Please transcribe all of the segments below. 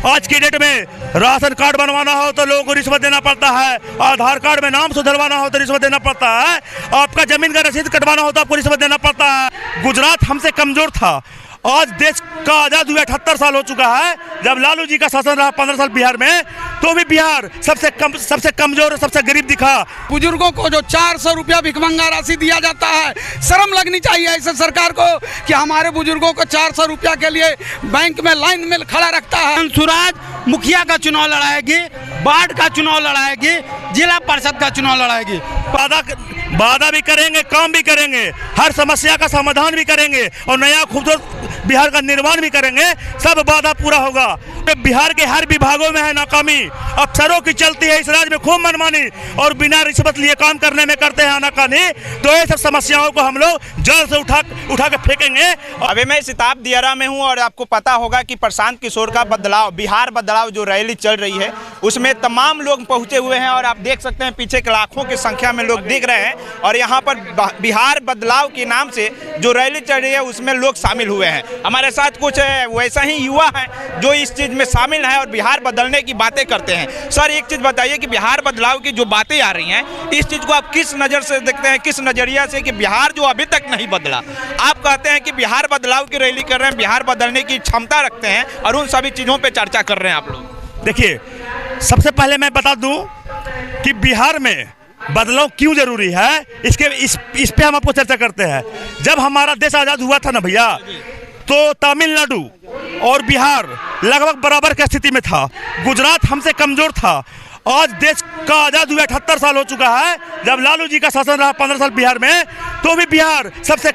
आज की डेट में राशन कार्ड बनवाना हो तो लोगों को रिश्वत देना पड़ता है, आधार कार्ड में नाम सुधरवाना हो तो रिश्वत देना पड़ता है, आपका जमीन का रसीद कटवाना हो तो आपको रिश्वत देना पड़ता है। गुजरात हमसे कमजोर था, आज देश का आज़ाद हुए 78 साल हो चुका है। जब लालू जी का शासन रहा 15 साल बिहार में, तो भी बिहार सबसे कमजोर और सबसे गरीब दिखा। बुजुर्गों को जो 400 रुपया भिखमंगा राशि दिया जाता है, शर्म लगनी चाहिए ऐसे सरकार को कि हमारे बुजुर्गों को 400 रुपया के लिए बैंक में लाइन में खड़ा रखता है। स्वराज मुखिया का चुनाव लड़ाएगी, वार्ड का चुनाव लड़ाएगी, जिला परिषद का चुनाव लड़ाएगी। वादा भी करेंगे, काम भी करेंगे, हर समस्या का समाधान भी करेंगे और नया खूबसूरत बिहार का निर्माण भी करेंगे। सब वादा पूरा होगा। बिहार के हर विभागों में है नाकामी, अफसरों की चलती है इस राज्य में खूब मनमानी और बिना रिश्वत लिए काम करने में करते हैं आनाकानी। तो ये सब समस्याओं को हम लोग जड़ से उठा के फेंकेंगे। अभी मैं सिताब दियारा में हूँ और आपको पता होगा कि प्रशांत किशोर का बदलाव, बिहार बदलाव जो रैली चल रही है उसमें तमाम लोग पहुँचे हुए हैं और आप देख सकते हैं पीछे लाखों की संख्या में लोग दिख रहे हैं। और यहाँ पर बिहार बदलाव के नाम से जो रैली चल रही है उसमें लोग शामिल हुए हैं। हमारे साथ कुछ वैसा ही युवा हैं जो इस चीज़ में शामिल हैं और बिहार बदलने की बातें करते हैं। सर, एक चीज़ बताइए कि बिहार बदलाव की जो बातें आ रही हैं, इस चीज़ को आप किस नज़र से देखते हैं, किस नज़रिया से कि बिहार जो अभी तक नहीं बदला, आप कहते हैं कि बिहार बदलाव की रैली कर रहे हैं, बिहार बदलने की क्षमता रखते हैं और उन सभी चीज़ों पर चर्चा कर रहे हैं आप लोग। देखिए, सबसे पहले मैं बता दूं कि बिहार में बदलाव क्यों जरूरी है, इस पे हम आपको चर्चा करते हैं। जब हमारा देश आज़ाद हुआ था ना भैया, तो तमिलनाडु और बिहार लगभग बराबर की स्थिति में था। गुजरात हमसे कमजोर था। आज देश का आज़ाद हुए 78 साल हो चुका है। जब लालू जी का शासन रहा 15 साल बिहार में, तो भी बिहार सबसे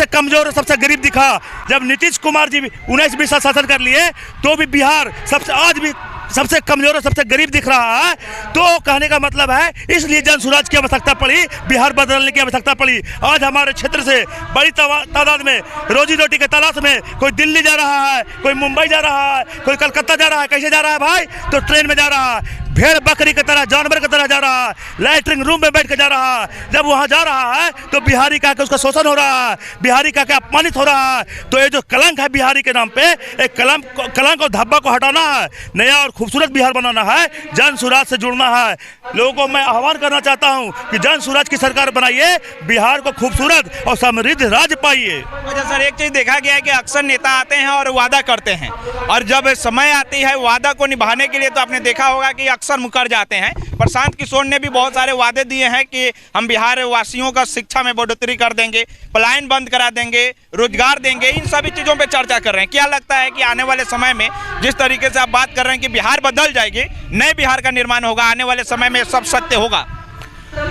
कमजोर और सबसे गरीब दिखा। जब नीतीश कुमार जी 19-20 साल शासन कर लिए, तो भी बिहार आज भी सबसे कमजोर और सबसे गरीब दिख रहा है। तो कहने का मतलब है, इसलिए जन सुराज की आवश्यकता पड़ी, बिहार बदलने की आवश्यकता पड़ी। आज हमारे क्षेत्र से बड़ी तादाद में रोजी रोटी के तलाश में कोई दिल्ली जा रहा है, कोई मुंबई जा रहा है, कोई कलकत्ता जा रहा है। कैसे जा रहा है भाई? तो ट्रेन में जा रहा है, भेड़ बकरी की तरह, जानवर की तरह जा रहा है, लैट्रिन रूम में बैठ के जा रहा है। जब वहाँ जा रहा है तो बिहारी का के उसका शोषण हो रहा है, बिहारी का के अपमानित हो रहा है। तो ये जो कलंक है बिहारी के नाम पे, एक कलंक और धब्बा को हटाना है, नया और खूबसूरत बिहार बनाना है, जन सुराज से जुड़ना है। लोगों को मैं आह्वान करना चाहता हूँ कि जन सुराज की सरकार बनाइए, बिहार को खूबसूरत और समृद्ध राज्य पाइए। अच्छा सर, एक चीज़ देखा गया है कि अक्सर नेता आते हैं और वादा करते हैं और जब समय आती है वादा को निभाने के लिए, तो आपने देखा होगा कि अक्सर मुकर जाते हैं। प्रशांत किशोर ने भी बहुत सारे वादे दिए हैं कि हम बिहार वासियों का शिक्षा में बढ़ोतरी कर देंगे, पलायन बंद करा देंगे, रोजगार देंगे, इन सभी चीज़ों पे चर्चा कर रहे हैं। क्या लगता है कि आने वाले समय में जिस तरीके से आप बात कर रहे हैं कि बिहार बदल जाएगी, नए बिहार का निर्माण होगा, आने वाले समय में सब सत्य होगा?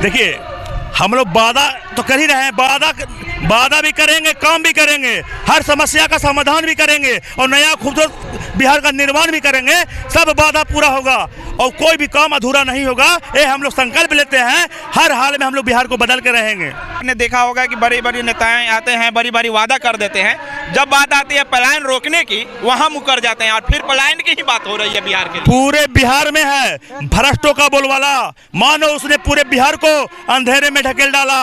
देखिए, हम लोग वादा तो कर ही रहे हैं, वादा भी करेंगे, काम भी करेंगे, हर समस्या का समाधान भी करेंगे और नया खूबसूरत बिहार का निर्माण भी करेंगे। सब वादा पूरा होगा और कोई भी काम अधूरा नहीं होगा। ये हम लोग संकल्प लेते हैं, हर हाल में हम लोग बिहार को बदल के रहेंगे। आपने देखा होगा कि बड़ी बड़ी नेताएं आते हैं, बड़ी वादा कर देते हैं, जब बात आती है पलायन रोकने की, वहां मुकर जाते हैं और फिर पलायन की ही बात हो रही है बिहार के लिए। पूरे बिहार में है भ्रष्टों का बोलवाला, मानो उसने पूरे बिहार को अंधेरे में ढकेल डाला।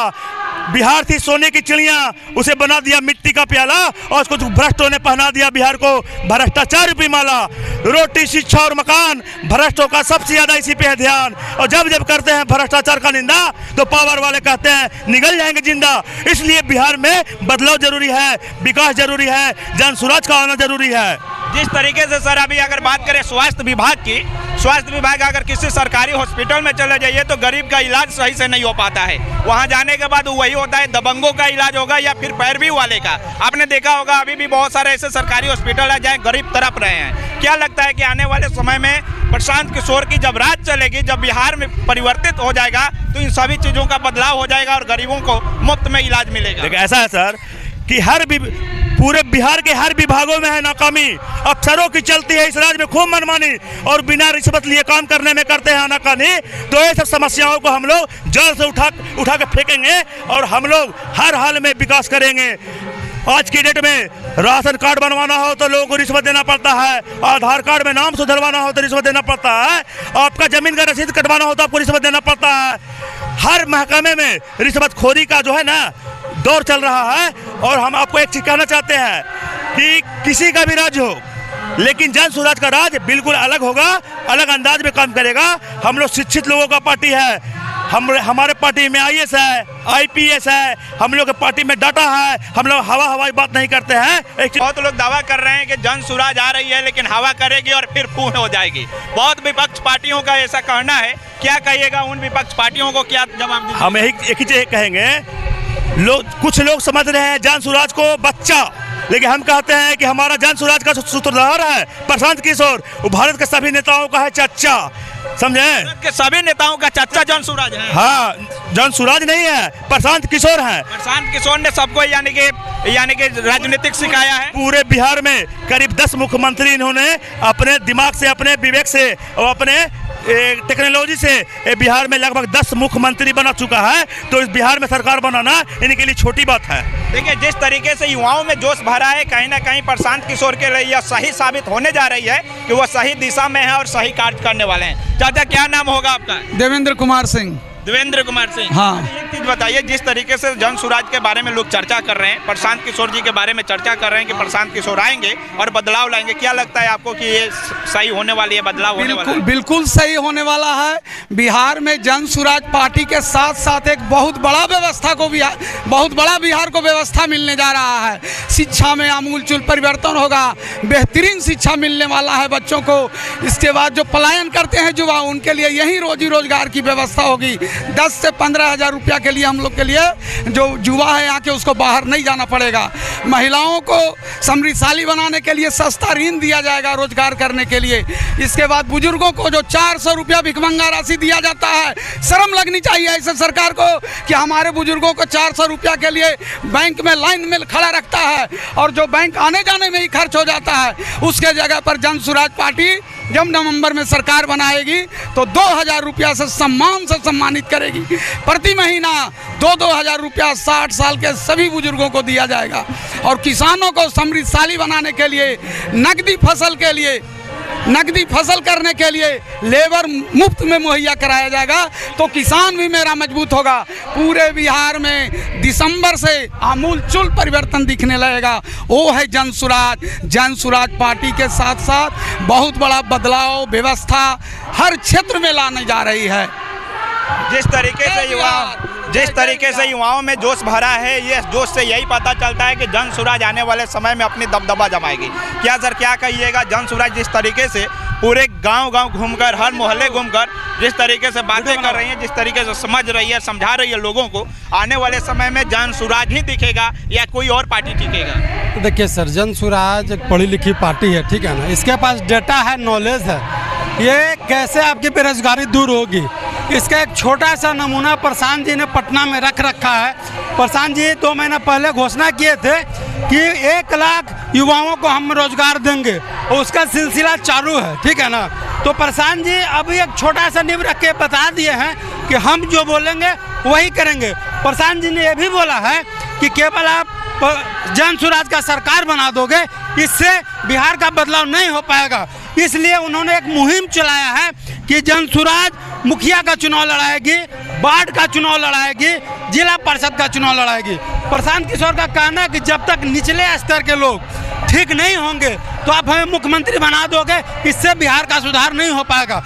बिहार थी सोने की चिड़िया, उसे बना दिया मिट्टी का प्याला और उसको भ्रष्टों ने पहना दिया बिहार को भ्रष्टाचार रूपी माला। रोटी, शिक्षा और मकान, भ्रष्टों का सबसे ज्यादा इसी पे है ध्यान। और जब करते हैं भ्रष्टाचार का निंदा, तो पावर वाले कहते हैं निगल जाएंगे जिंदा। इसलिए बिहार में बदलाव जरूरी है, विकास जरूरी है, जन सुराज का आना जरूरी है। जिस तरीके से सर अभी अगर बात करें स्वास्थ्य विभाग की, स्वास्थ्य विभाग अगर किसी सरकारी हॉस्पिटल में चले जाइए तो गरीब का इलाज सही से नहीं हो पाता है। वहां जाने के बाद वही होता है, दबंगों का इलाज होगा या फिर पैरवी वाले का। आपने देखा होगा अभी भी बहुत सारे ऐसे सरकारी हॉस्पिटल है जहाँ गरीब तड़प रहे हैं। क्या लगता है कि आने वाले समय में प्रशांत किशोर की जब राज चलेगी, जब बिहार में परिवर्तित हो जाएगा, तो इन सभी चीज़ों का बदलाव हो जाएगा और गरीबों को मुफ्त में इलाज मिलेगा? देखिए, ऐसा है सर कि पूरे बिहार के हर विभागों में है नाकामी, अफसरों की चलती है इस राज्य में खूब मनमानी और बिना रिश्वत लिए काम करने में करते हैं आनाकानी। तो ये सब समस्याओं को हम लोग जड़ से उठा के फेंकेंगे और हम लोग हर हाल में विकास करेंगे। आज की डेट में राशन कार्ड बनवाना हो तो लोगों को रिश्वत देना पड़ता है, आधार कार्ड में नाम सुधरवाना हो तो रिश्वत देना पड़ता है, आपका जमीन का रसीद कटवाना हो तो आपको रिश्वत देना पड़ता है। हर महकमे में रिश्वतखोरी का जो है ना दौर चल रहा है। और हम आपको एक चीज कहना चाहते हैं कि किसी का भी राज्य हो, लेकिन जन स्वराज का राज बिल्कुल अलग होगा, अलग अंदाज में काम करेगा। हम लोग शिक्षित लोगों का पार्टी है, हमारे पार्टी में IAS है, IPS है, हम लोग के पार्टी में डाटा है, हम लोग हवाई बात नहीं करते हैं। बहुत लोग दावा कर रहे हैं कि जन स्वराज आ रही है लेकिन हवा करेगी और फिर फूह हो जाएगी। बहुत विपक्ष पार्टियों का ऐसा कहना है, क्या कहिएगा उन विपक्ष पार्टियों को, क्या जवाब दीजिए? हम एक ही चीज कहेंगे, कुछ लोग समझ रहे हैं जन स्वराज को बच्चा, लेकिन हम कहते हैं कि हमारा जन स्वराज का सूत्रधार है प्रशांत किशोर, वो भारत के सभी नेताओं का है चाचा, समझे? के सभी नेताओं का चाचा जन स्वराज है। हाँ, जन स्वराज नहीं है, प्रशांत किशोर है। प्रशांत किशोर ने सबको यानी कि राजनीतिक सिखाया है। पूरे बिहार में करीब 10 मुख्यमंत्री इन्होंने अपने दिमाग से, अपने विवेक से और अपने टेक्नोलॉजी से बिहार में लगभग 10 मुख्यमंत्री बना चुका है। तो इस बिहार में सरकार बनाना इनके लिए छोटी बात है। देखिए, जिस तरीके से युवाओं में जोश भरा है, कहीं ना कहीं प्रशांत किशोर के लिए यह सही साबित होने जा रही है कि वह सही दिशा में है और सही कार्य करने वाले हैं। चाचा, क्या नाम होगा आपका? देवेंद्र कुमार सिंह। देवेंद्र कुमार सिंह। हाँ। एक चीज बताइए, जिस तरीके से जन स्वराज के बारे में लोग चर्चा कर रहे हैं, प्रशांत किशोर जी के बारे में चर्चा कर रहे हैं कि प्रशांत किशोर आएंगे और बदलाव लाएंगे, क्या लगता है आपको कि ये सही होने वाली है, बदलाव होने वाला है? बिल्कुल सही होने वाला है। बिहार में जन स्वराज पार्टी के साथ साथ एक बहुत बड़ा बिहार को व्यवस्था मिलने जा रहा है। शिक्षा में आमूलचूल परिवर्तन होगा, बेहतरीन शिक्षा मिलने वाला है बच्चों को। इसके बाद जो पलायन करते हैं युवा, उनके लिए यही रोजी रोजगार की व्यवस्था होगी। 10 से 15 हज़ार रुपया के लिए हम लोग के लिए जो युवा है यहाँ के, उसको बाहर नहीं जाना पड़ेगा। महिलाओं को समृद्धशाली बनाने के लिए सस्ता ऋण दिया जाएगा रोजगार करने के लिए। इसके बाद बुजुर्गों को जो 400 रुपया भिखमंगा राशि दिया जाता है, शर्म लगनी चाहिए ऐसे सरकार को कि हमारे बुजुर्गों को 400 रुपया के लिए बैंक में लाइन में खड़ा रखता है और जो बैंक आने जाने में ही खर्च हो जाता है। उसके जगह पर जन स्वराज पार्टी जब नवंबर में सरकार बनाएगी तो 2000 रुपया से सम्मान से सम्मानित करेगी। प्रति महीना 2-2 हज़ार रुपया 60 साल के सभी बुजुर्गों को दिया जाएगा। और किसानों को समृद्धशाली बनाने के लिए, नकदी फसल करने के लिए लेबर मुफ्त में मुहैया कराया जाएगा, तो किसान भी मेरा मजबूत होगा। पूरे बिहार में दिसंबर से आमूलचूल परिवर्तन दिखने लगेगा। वो है जन स्वराज पार्टी के साथ साथ बहुत बड़ा बदलाव व्यवस्था हर क्षेत्र में लाने जा रही है। जिस तरीके से युवाओं में जोश भरा है, ये जोश से यही पता चलता है कि जन स्वराज आने वाले समय में अपनी दबदबा जमाएगी। क्या सर, क्या कहिएगा? जन स्वराज जिस तरीके से पूरे गांव घूमकर, हर मोहल्ले घूमकर जिस तरीके से बातें कर रही है, जिस तरीके से समझ रही है, समझा रही है लोगों को, आने वाले समय में जन स्वराज ही दिखेगा या कोई और पार्टी टिकेगा? देखिए सर, जन स्वराज एक पढ़ी लिखी पार्टी है, ठीक है ना। इसके पास डेटा है, नॉलेज है। ये कैसे आपकी बेरोजगारी दूर होगी, इसका एक छोटा सा नमूना प्रशांत जी ने पटना में रख रखा है। प्रशांत जी 2 महीना पहले घोषणा किए थे कि 1 लाख युवाओं को हम रोजगार देंगे, और उसका सिलसिला चालू है, ठीक है ना। तो प्रशांत जी अभी एक छोटा सा नींव रख के बता दिए हैं कि हम जो बोलेंगे वही करेंगे। प्रशांत जी ने यह भी बोला है कि केवल आप जन स्वराज का सरकार बना दोगे, इससे बिहार का बदलाव नहीं हो पाएगा। इसलिए उन्होंने एक मुहिम चलाया है कि जन स्वराज मुखिया का चुनाव लड़ाएगी, वार्ड का चुनाव लड़ाएगी, जिला परिषद का चुनाव लड़ाएगी। प्रशांत किशोर का कहना है कि जब तक निचले स्तर के लोग ठीक नहीं होंगे तो आप हमें मुख्यमंत्री बना दोगे, इससे बिहार का सुधार नहीं हो पाएगा।